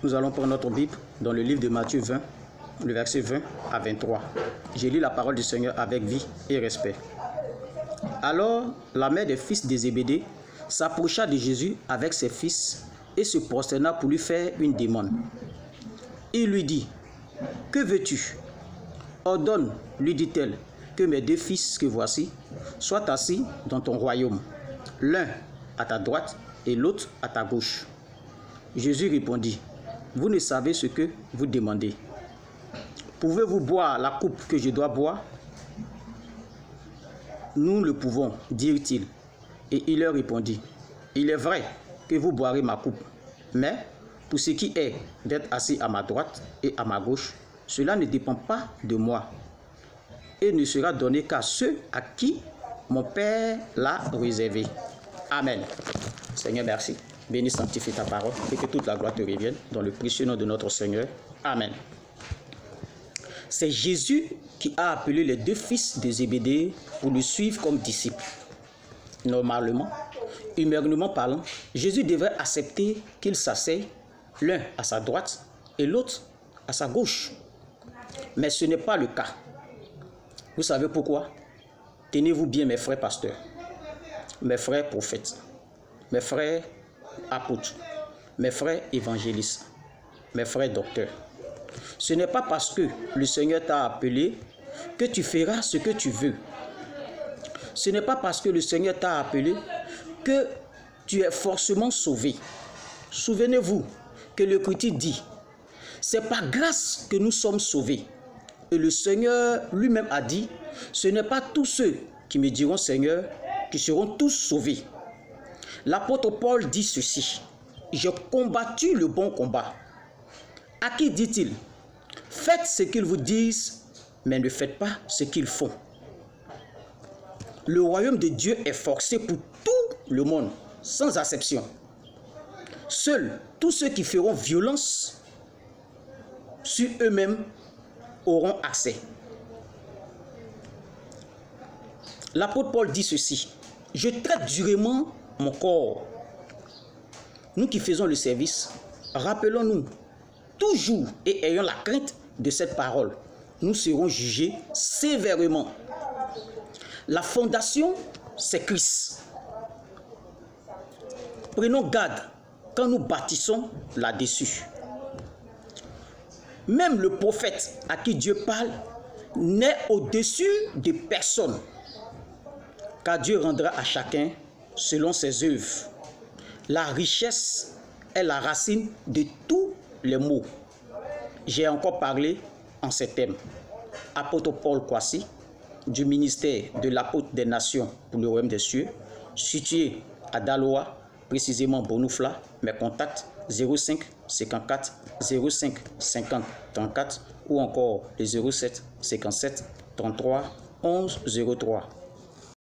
Nous allons prendre notre Bible dans le livre de Matthieu 20, le verset 20 à 23. J'ai lu la parole du Seigneur avec vie et respect. Alors, la mère des fils de Zébédée s'approcha de Jésus avec ses fils et se prosterna pour lui faire une demande. Il lui dit, « Que veux-tu? Ordonne, lui dit-elle, que mes deux fils que voici soient assis dans ton royaume, l'un à ta droite et l'autre à ta gauche. » Jésus répondit, « Vous ne savez ce que vous demandez. Pouvez-vous boire la coupe que je dois boire? » Nous le pouvons, dirent-ils. Et il leur répondit, « Il est vrai que vous boirez ma coupe, mais pour ce qui est d'être assis à ma droite et à ma gauche, cela ne dépend pas de moi, et ne sera donné qu'à ceux à qui mon Père l'a réservé. » Amen. Seigneur, merci. Bénis, sanctifie ta parole et que toute la gloire te revienne dans le précieux nom de notre Seigneur. Amen. C'est Jésus qui a appelé les deux fils de Zébédée pour le suivre comme disciples. Normalement, humainement parlant, Jésus devrait accepter qu'ils s'asseyent l'un à sa droite et l'autre à sa gauche. Mais ce n'est pas le cas. Vous savez pourquoi? Tenez-vous bien, mes frères pasteurs, mes frères prophètes, mes frères apôtres, mes frères évangélistes, mes frères docteurs. Ce n'est pas parce que le Seigneur t'a appelé que tu feras ce que tu veux. Ce n'est pas parce que le Seigneur t'a appelé que tu es forcément sauvé. Souvenez-vous que l'Écriture dit, c'est par grâce que nous sommes sauvés. Et le Seigneur lui-même a dit, ce n'est pas tous ceux qui me diront Seigneur qui seront tous sauvés. L'apôtre Paul dit ceci, j'ai combattu le bon combat. À qui dit-il? Faites ce qu'ils vous disent, mais ne faites pas ce qu'ils font. Le royaume de Dieu est forcé pour tout le monde, sans exception. Seuls tous ceux qui feront violence sur eux-mêmes auront accès. L'apôtre Paul dit ceci, je traite durement mon corps. Nous qui faisons le service, rappelons-nous toujours et ayons la crainte de cette parole. Nous serons jugés sévèrement. La fondation, c'est Christ. Prenons garde quand nous bâtissons là-dessus. Même le prophète à qui Dieu parle n'est au-dessus de personne, car Dieu rendra à chacun selon ses œuvres. La richesse est la racine de tous les maux. J'ai encore parlé en ces thèmes. Apôtre Paul Kwasi, du ministère de l'apôtre des nations pour le royaume des cieux, situé à Daloa, précisément Bonoufla. Mes contacts 05 54 05 50 34 ou encore les 07 57 33 11 03.